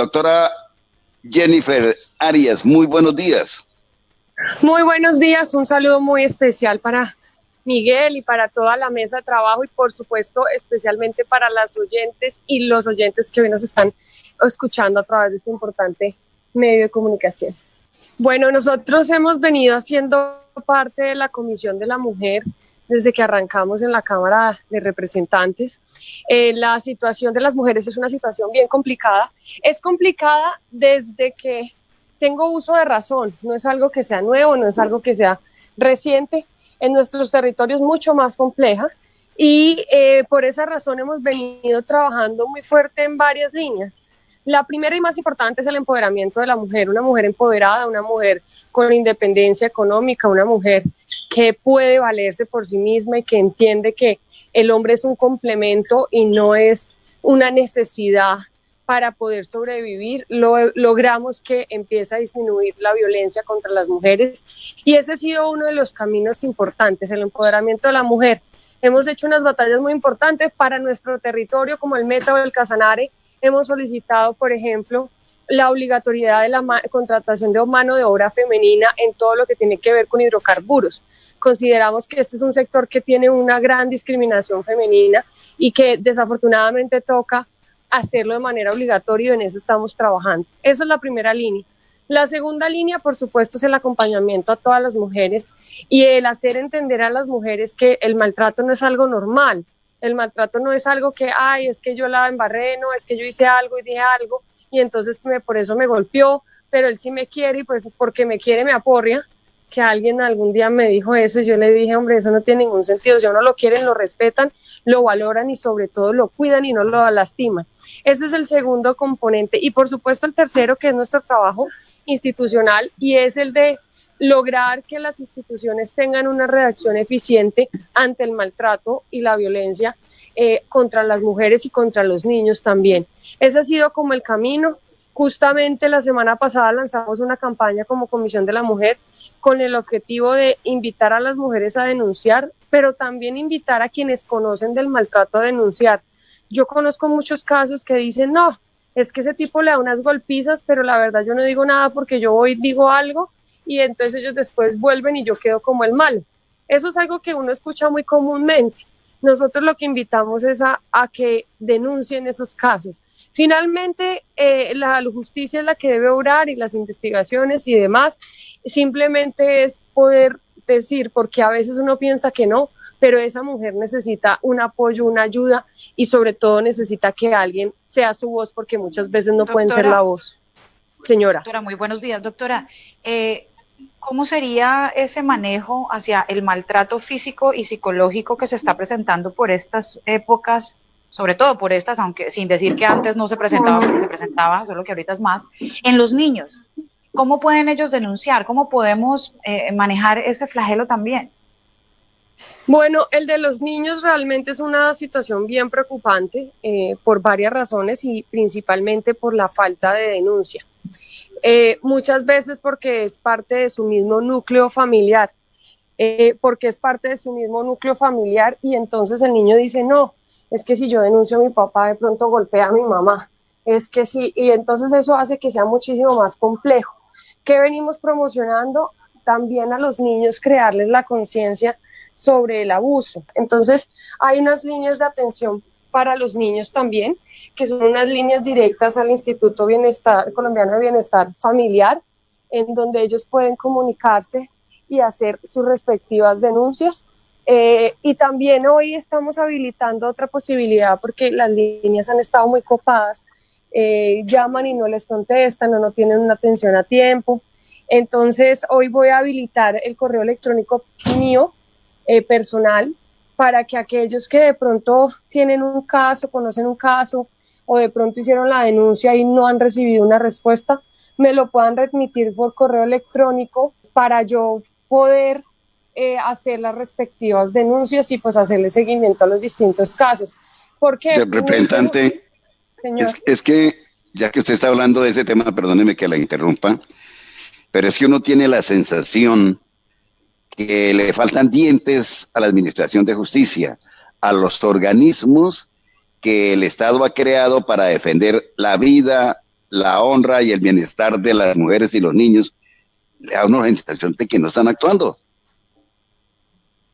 Doctora Jennifer Arias, muy buenos días. Muy buenos días, un saludo muy especial para Miguel y para toda la mesa de trabajo y por supuesto especialmente para las oyentes y los oyentes que hoy nos están escuchando a través de este importante medio de comunicación. Bueno, nosotros hemos venido haciendo parte de la Comisión de la Mujer desde que arrancamos en la Cámara de Representantes. La situación de las mujeres es una situación bien complicada. Es complicada desde que tengo uso de razón, no es algo que sea nuevo, no es algo que sea reciente. En nuestros territorios mucho más compleja y por esa razón hemos venido trabajando muy fuerte en varias líneas. La primera y más importante es el empoderamiento de la mujer, una mujer empoderada, una mujer con independencia económica, una mujer que puede valerse por sí misma y que entiende que el hombre es un complemento y no es una necesidad para poder sobrevivir. Logramos que empiece a disminuir la violencia contra las mujeres y ese ha sido uno de los caminos importantes, el empoderamiento de la mujer. Hemos hecho unas batallas muy importantes para nuestro territorio como el Meta o el Casanare. Hemos solicitado, por ejemplo, la obligatoriedad de la contratación de mano de obra femenina en todo lo que tiene que ver con hidrocarburos. Consideramos que este es un sector que tiene una gran discriminación femenina y que desafortunadamente toca hacerlo de manera obligatoria y en eso estamos trabajando. Esa es la primera línea. La segunda línea, por supuesto, es el acompañamiento a todas las mujeres y el hacer entender a las mujeres que el maltrato no es algo normal. El maltrato no es algo que, ay, es que yo la embarré, no, es que yo hice algo y dije algo y entonces por eso me golpeó, pero él sí me quiere y pues porque me quiere me aporrea. Que alguien algún día me dijo eso y yo le dije, hombre, eso no tiene ningún sentido. Si a uno lo quieren, lo respetan, lo valoran y sobre todo lo cuidan y no lo lastiman. Ese es el segundo componente. Y por supuesto el tercero, que es nuestro trabajo institucional y es el de lograr que las instituciones tengan una reacción eficiente ante el maltrato y la violencia contra las mujeres y contra los niños también. Ese ha sido como el camino. Justamente la semana pasada lanzamos una campaña como Comisión de la Mujer con el objetivo de invitar a las mujeres a denunciar, pero también invitar a quienes conocen del maltrato a denunciar. Yo conozco muchos casos que dicen, no, es que ese tipo le da unas golpizas, pero la verdad yo no digo nada porque yo voy, digo algo y entonces ellos después vuelven y yo quedo como el malo. Eso es algo que uno escucha muy comúnmente. Nosotros lo que invitamos es a que denuncien esos casos. Finalmente, la justicia es la que debe obrar y las investigaciones y demás. Simplemente es poder decir, porque a veces uno piensa que no, pero esa mujer necesita un apoyo, una ayuda y sobre todo necesita que alguien sea su voz porque muchas veces no pueden ser la voz. Señora. Doctora, muy buenos días. Doctora, ¿cómo sería ese manejo hacia el maltrato físico y psicológico que se está presentando por estas épocas, sobre todo por estas, aunque sin decir que antes no se presentaba, porque se presentaba, solo que ahorita es más, en los niños? ¿Cómo pueden ellos denunciar? ¿Cómo podemos manejar ese flagelo también? Bueno, el de los niños realmente es una situación bien preocupante por varias razones y principalmente por la falta de denuncia. Muchas veces porque es parte de su mismo núcleo familiar, y entonces el niño dice, no, es que si yo denuncio a mi papá de pronto golpea a mi mamá, es que sí, y entonces eso hace que sea muchísimo más complejo. ¿Qué venimos promocionando? También a los niños crearles la conciencia sobre el abuso. Entonces hay unas líneas de atención para los niños también, que son unas líneas directas al Instituto Colombiano de Bienestar Familiar, en donde ellos pueden comunicarse y hacer sus respectivas denuncias. Y también hoy estamos habilitando otra posibilidad porque las líneas han estado muy copadas, llaman y no les contestan o no tienen una atención a tiempo. Entonces hoy voy a habilitar el correo electrónico mío personal para que aquellos que de pronto tienen un caso, conocen un caso o de pronto hicieron la denuncia y no han recibido una respuesta, me lo puedan remitir por correo electrónico para yo poder hacer las respectivas denuncias y pues hacerle seguimiento a los distintos casos. Porque representante, es que ya que usted está hablando de ese tema, perdóneme que la interrumpa, pero es que uno tiene la sensación que le faltan dientes a la Administración de Justicia, a los organismos que el Estado ha creado para defender la vida, la honra y el bienestar de las mujeres y los niños, le da una sensación de que no están actuando.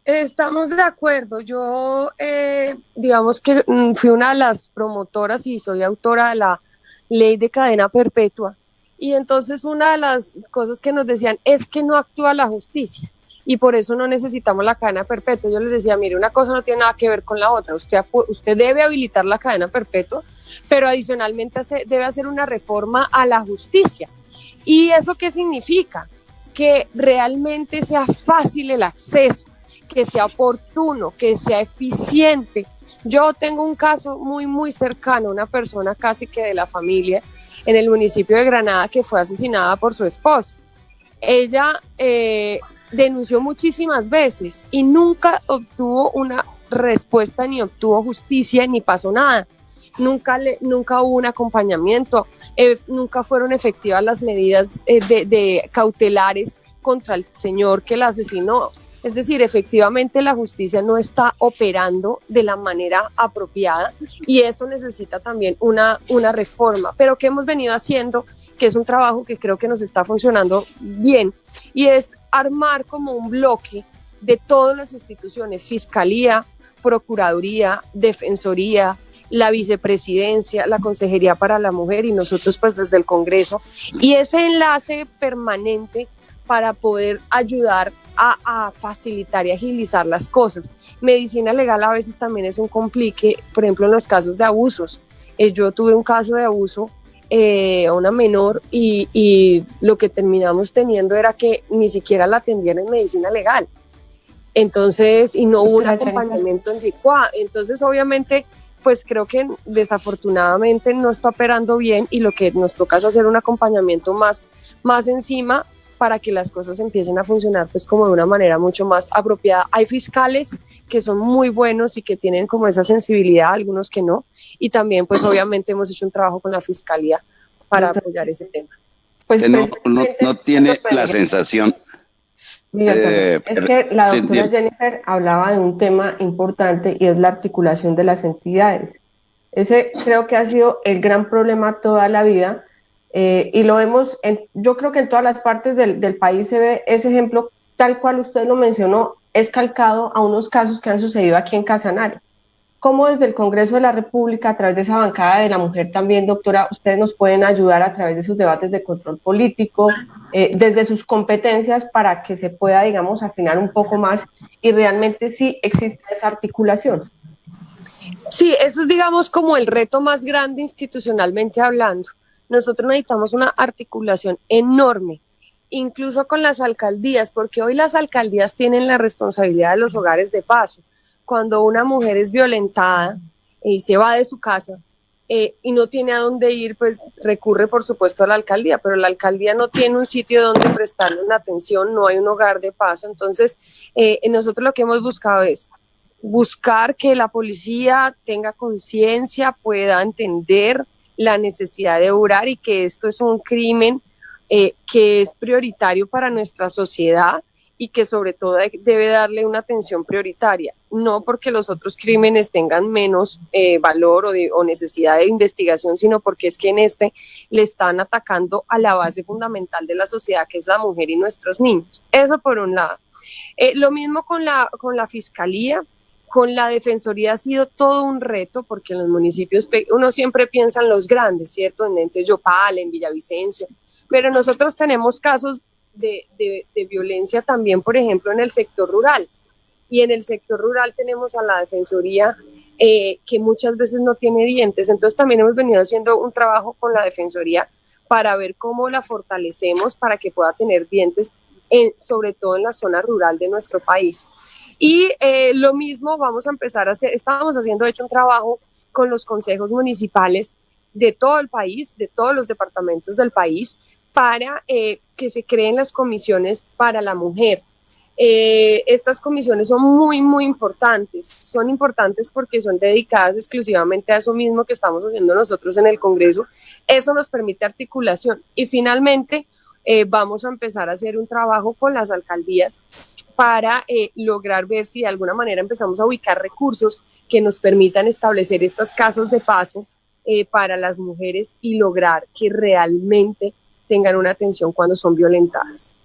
Estamos de acuerdo. Yo, digamos que fui una de las promotoras y soy autora de la ley de cadena perpetua. Y entonces una de las cosas que nos decían es que no actúa la justicia y por eso no necesitamos la cadena perpetua. Yo les decía, mire, una cosa no tiene nada que ver con la otra. Usted debe habilitar la cadena perpetua, pero adicionalmente debe hacer una reforma a la justicia. ¿Y eso qué significa? Que realmente sea fácil el acceso, que sea oportuno, que sea eficiente. Yo tengo un caso muy cercano, una persona casi que de la familia en el municipio de Granada que fue asesinada por su esposo. Ella denunció muchísimas veces y nunca obtuvo una respuesta, ni obtuvo justicia, ni pasó nada. Nunca hubo un acompañamiento, nunca fueron efectivas las medidas de cautelares contra el señor que la asesinó. Es decir, efectivamente la justicia no está operando de la manera apropiada y eso necesita también una reforma. Pero ¿qué hemos venido haciendo? Que es un trabajo que creo que nos está funcionando bien y es armar como un bloque de todas las instituciones, Fiscalía, Procuraduría, Defensoría, la Vicepresidencia, la Consejería para la Mujer y nosotros pues desde el Congreso, y ese enlace permanente para poder ayudar a facilitar y agilizar las cosas. Medicina legal a veces también es un complique, por ejemplo en los casos de abusos. Yo tuve un caso de abuso a una menor y lo que terminamos teniendo era que ni siquiera la atendían en medicina legal. Entonces, y no hubo un acompañamiento en SICUA. Entonces, obviamente, pues creo que desafortunadamente no está operando bien y lo que nos toca es hacer un acompañamiento más encima para que las cosas empiecen a funcionar pues como de una manera mucho más apropiada. Hay fiscales que son muy buenos y que tienen como esa sensibilidad, algunos que no, y también pues obviamente hemos hecho un trabajo con la Fiscalía para apoyar ese tema. Pues no tiene la sensación. Mira, es que la doctora Jennifer hablaba de un tema importante y es la articulación de las entidades. Ese creo que ha sido el gran problema toda la vida. Y lo vemos, yo creo que en todas las partes del país se ve ese ejemplo, tal cual usted lo mencionó, es calcado a unos casos que han sucedido aquí en Casanare. ¿Cómo desde el Congreso de la República, a través de esa bancada de la mujer también, doctora, ustedes nos pueden ayudar a través de sus debates de control político, desde sus competencias para que se pueda, digamos, afinar un poco más y realmente sí existe esa articulación? Sí, eso es, digamos, como el reto más grande institucionalmente hablando. Nosotros necesitamos una articulación enorme, incluso con las alcaldías, porque hoy las alcaldías tienen la responsabilidad de los hogares de paso. Cuando una mujer es violentada y se va de su casa y no tiene a dónde ir, pues recurre por supuesto a la alcaldía, pero la alcaldía no tiene un sitio donde prestarle una atención, no hay un hogar de paso. Entonces, nosotros lo que hemos buscado es buscar que la policía tenga conciencia, pueda entender la necesidad de obrar y que esto es un crimen que es prioritario para nuestra sociedad y que sobre todo debe darle una atención prioritaria, no porque los otros crímenes tengan menos valor o necesidad de investigación, sino porque es que en este le están atacando a la base fundamental de la sociedad, que es la mujer y nuestros niños. Eso por un lado. Lo mismo con la Fiscalía. Con la Defensoría ha sido todo un reto porque en los municipios uno siempre piensa en los grandes, ¿cierto? En Yopal, en Villavicencio, pero nosotros tenemos casos de violencia también, por ejemplo, en el sector rural. Y en el sector rural tenemos a la Defensoría que muchas veces no tiene dientes. Entonces también hemos venido haciendo un trabajo con la Defensoría para ver cómo la fortalecemos para que pueda tener dientes, sobre todo en la zona rural de nuestro país. Y lo mismo vamos a empezar a hacer, estábamos haciendo de hecho un trabajo con los consejos municipales de todo el país, de todos los departamentos del país, para que se creen las comisiones para la mujer. Estas comisiones son muy importantes porque son dedicadas exclusivamente a eso mismo que estamos haciendo nosotros en el Congreso. Eso nos permite articulación y finalmente vamos a empezar a hacer un trabajo con las alcaldías para lograr ver si de alguna manera empezamos a ubicar recursos que nos permitan establecer estas casas de paso para las mujeres y lograr que realmente tengan una atención cuando son violentadas.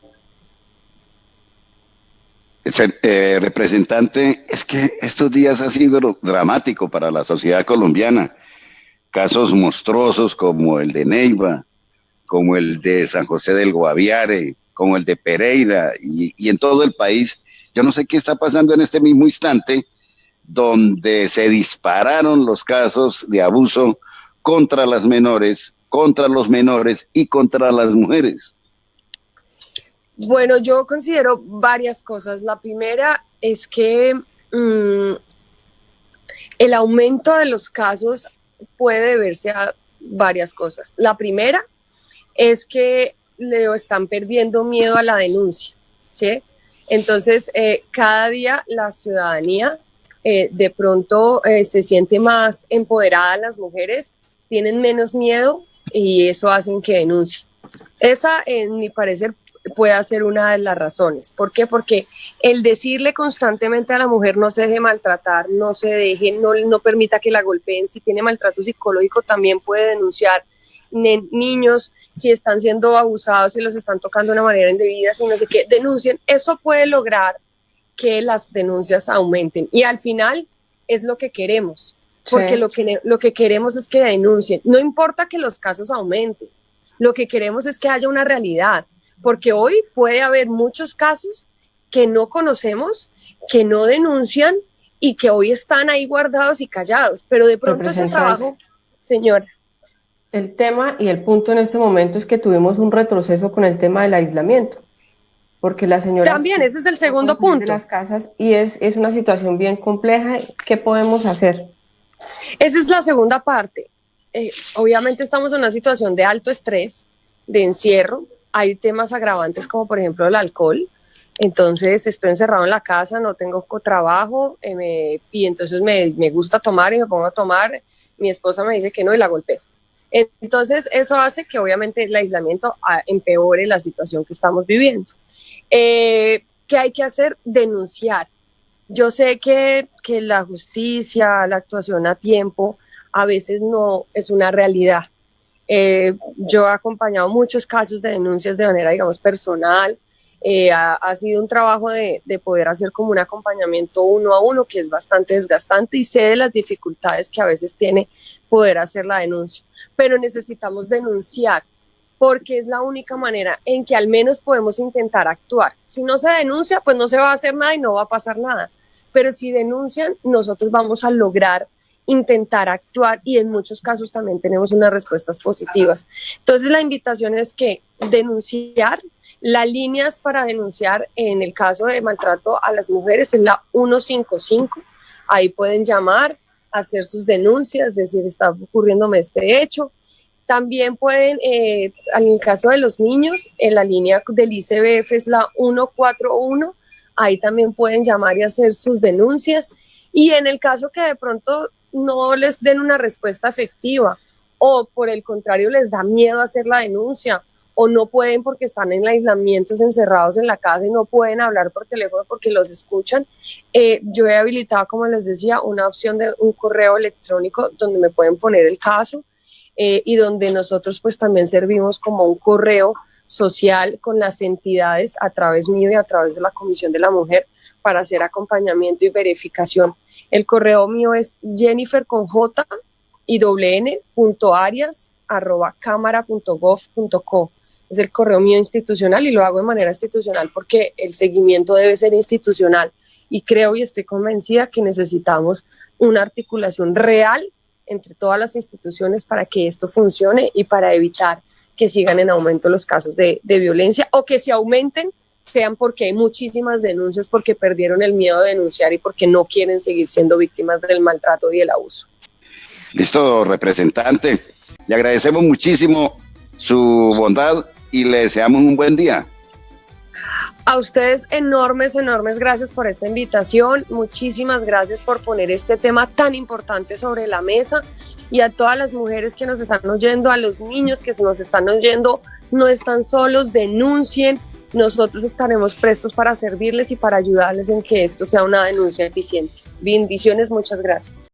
Representante, es que estos días ha sido dramático para la sociedad colombiana. Casos monstruosos como el de Neiva, como el de San José del Guaviare, como el de Pereira y en todo el país. Yo no sé qué está pasando en este mismo instante, donde se dispararon los casos de abuso contra las menores, contra los menores y contra las mujeres. Bueno, yo considero varias cosas. La primera es que el aumento de los casos puede deberse a varias cosas. La primera es que le están perdiendo miedo a la denuncia, ¿sí? Entonces, cada día la ciudadanía de pronto se siente más empoderada, las mujeres tienen menos miedo y eso hace que denuncien. Esa, en mi parecer, puede ser una de las razones. ¿Por qué? Porque el decirle constantemente a la mujer no se deje maltratar, no se deje, no permita que la golpeen, si tiene maltrato psicológico también puede denunciar. Niños, si están siendo abusados, si los están tocando de una manera indebida, si no sé qué, denuncien. Eso puede lograr que las denuncias aumenten y al final es lo que queremos, porque sí, lo que queremos es que denuncien. No importa que los casos aumenten, lo que queremos es que haya una realidad, porque hoy puede haber muchos casos que no conocemos, que no denuncian y que hoy están ahí guardados y callados, pero de pronto ese trabajo, señora. El tema y el punto en este momento es que tuvimos un retroceso con el tema del aislamiento, porque la señora... También, ese es el segundo punto. De las casas y es una situación bien compleja. ¿Qué podemos hacer? Esa es la segunda parte. Obviamente estamos en una situación de alto estrés, de encierro. Hay temas agravantes como por ejemplo el alcohol. Entonces estoy encerrado en la casa, no tengo trabajo y entonces me gusta tomar y me pongo a tomar. Mi esposa me dice que no y la golpeo. Entonces eso hace que obviamente el aislamiento empeore la situación que estamos viviendo. ¿Qué hay que hacer? Denunciar. Yo sé que la justicia, la actuación a tiempo, a veces no es una realidad. Yo he acompañado muchos casos de denuncias de manera, digamos, personal. Ha sido un trabajo de poder hacer como un acompañamiento uno a uno, que es bastante desgastante y sé de las dificultades que a veces tiene poder hacer la denuncia. Pero necesitamos denunciar, porque es la única manera en que al menos podemos intentar actuar. Si no se denuncia, pues no se va a hacer nada y no va a pasar nada. Pero si denuncian, nosotros vamos a lograr intentar actuar y en muchos casos también tenemos unas respuestas positivas. Entonces la invitación es que denunciar, las líneas para denunciar en el caso de maltrato a las mujeres es la 155, ahí pueden llamar, hacer sus denuncias, decir está ocurriéndome este hecho. También pueden, en el caso de los niños, en la línea del ICBF es la 141, ahí también pueden llamar y hacer sus denuncias. Y en el caso que de pronto no les den una respuesta efectiva o por el contrario les da miedo hacer la denuncia o no pueden porque están en aislamientos encerrados en la casa y no pueden hablar por teléfono porque los escuchan, yo he habilitado, como les decía, una opción de un correo electrónico donde me pueden poner el caso y donde nosotros pues también servimos como un correo social con las entidades a través mío y a través de la Comisión de la Mujer para hacer acompañamiento y verificación. El correo mío es jennifer.arias@camara.gov.co. Es el correo mío institucional y lo hago de manera institucional porque el seguimiento debe ser institucional y creo y estoy convencida que necesitamos una articulación real entre todas las instituciones para que esto funcione y para evitar que sigan en aumento los casos de violencia o que se aumenten sean porque hay muchísimas denuncias, porque perdieron el miedo de denunciar y porque no quieren seguir siendo víctimas del maltrato y el abuso. Listo, representante. Le agradecemos muchísimo su bondad y le deseamos un buen día. A ustedes enormes gracias por esta invitación, muchísimas gracias por poner este tema tan importante sobre la mesa y a todas las mujeres que nos están oyendo, a los niños que nos están oyendo, no están solos, denuncien, nosotros estaremos prestos para servirles y para ayudarles en que esto sea una denuncia eficiente. Bendiciones, muchas gracias.